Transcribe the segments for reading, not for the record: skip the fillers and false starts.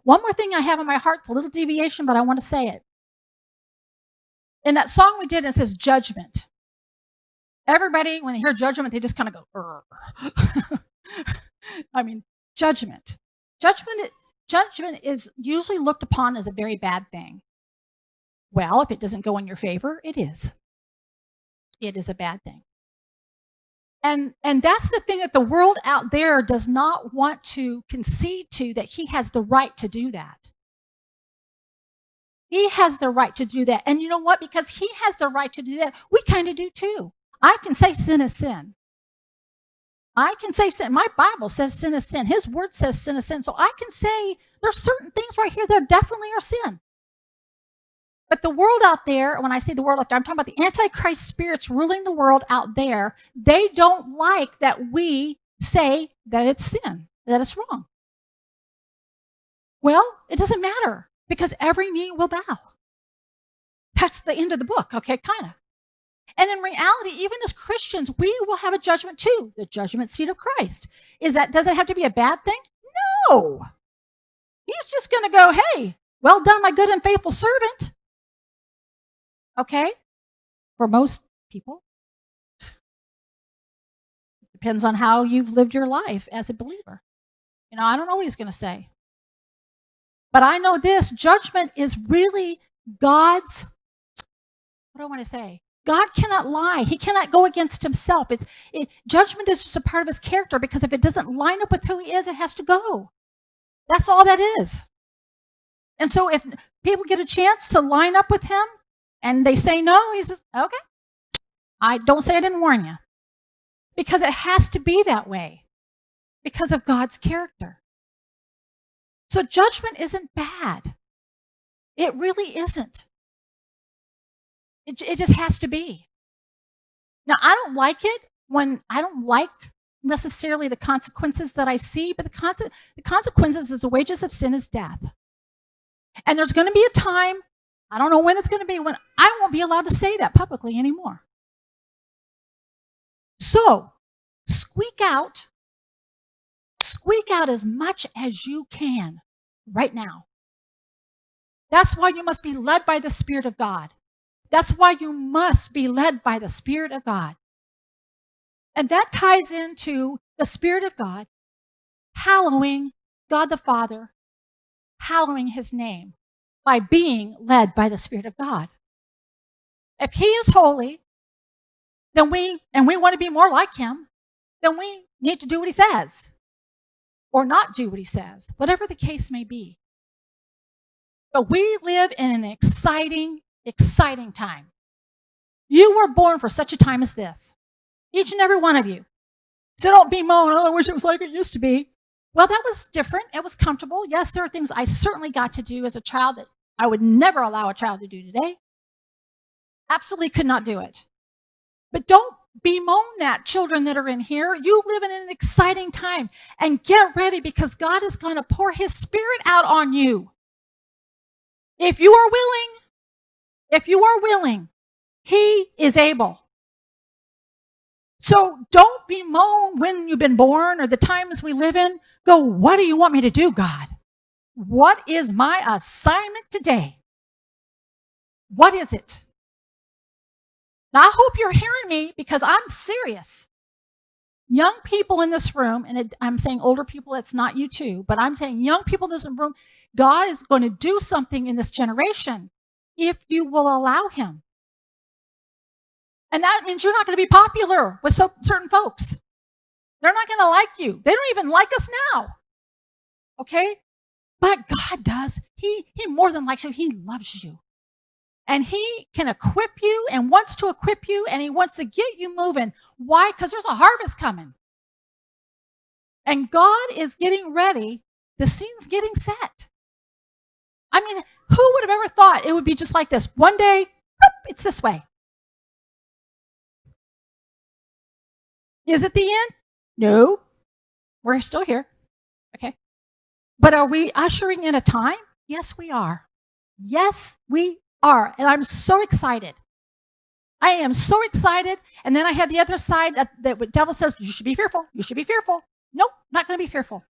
One more thing I have in my heart, it's a little deviation, but I want to say it. In that song we did, it says judgment. Everybody, when they hear judgment, they just kind of go, I mean, judgment. Judgment is usually looked upon as a very bad thing. Well, if it doesn't go in your favor, it is. It is a bad thing. And that's the thing that the world out there does not want to concede to, that he has the right to do that. He has the right to do that. And you know what? Because he has the right to do that, we kind of do too. I can say sin is sin. I can say sin. My Bible says sin is sin. His word says sin is sin. So I can say there's certain things right here that definitely are sin. But the world out there, when I say the world out there, I'm talking about the Antichrist spirits ruling the world out there. They don't like that we say that it's sin, that it's wrong. Well, it doesn't matter, because every knee will bow. That's the end of the book, okay, kind of. And in reality, even as Christians, we will have a judgment too, the judgment seat of Christ. Does it have to be a bad thing? No. He's just going to go, hey, well done, my good and faithful servant. Okay? For most people. Depends on how you've lived your life as a believer. You know, I don't know what he's going to say. But I know this, judgment is really God's, what do I want to say? God cannot lie. He cannot go against himself. Judgment is just a part of his character, because if it doesn't line up with who he is, it has to go. That's all that is. And so if people get a chance to line up with him and they say no, he says, okay, I don't say I didn't warn you. Because it has to be that way, because of God's character. So judgment isn't bad. It really isn't. It just has to be. Now, I don't like it when I don't like necessarily the consequences that I see, but the consequences is the wages of sin is death. And there's going to be a time, I don't know when it's going to be, when I won't be allowed to say that publicly anymore. So, squeak out as much as you can right now. That's why you must be led by the Spirit of God. That's why you must be led by the Spirit of God. And that ties into the Spirit of God hallowing God the Father, hallowing his name by being led by the Spirit of God. If he is holy, then we want to be more like him, then we need to do what he says or not do what he says, whatever the case may be. But we live in an exciting time. You were born for such a time as this. Each and every one of you. So don't bemoan, oh, I wish it was like it used to be. Well, that was different. It was comfortable. Yes, there are things I certainly got to do as a child that I would never allow a child to do today. Absolutely could not do it. But don't bemoan that, children that are in here. You live in an exciting time. And get ready, because God is going to pour his Spirit out on you. If you are willing, he is able. So don't bemoan when you've been born or the times we live in. Go, what do you want me to do, God? What is my assignment today? What is it? Now, I hope you're hearing me, because I'm serious. Young people in this room, and I'm saying older people, it's not you too, but I'm saying young people in this room, God is going to do something in this generation if you will allow him. And that means you're not going to be popular with certain folks. They're not going to like you. They don't even like us now. Okay? But God does. He more than likes you. He loves you. And he can equip you and wants to equip you, and he wants to get you moving. Why? Because there's a harvest coming. And God is getting ready. The scene's getting set. I mean, who would have ever thought it would be just like this? One day, boop, it's this way. Is it the end? No. We're still here. Okay. But are we ushering in a time? Yes, we are. Yes, we are. And I'm so excited. I am so excited. And then I have the other side that the devil says, you should be fearful. You should be fearful. Nope, not going to be fearful.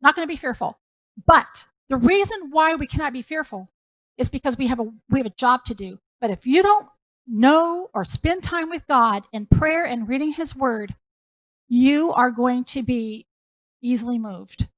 Not going to be fearful. But the reason why we cannot be fearful is because we have a job to do. But if you don't know or spend time with God in prayer and reading his word, you are going to be easily moved.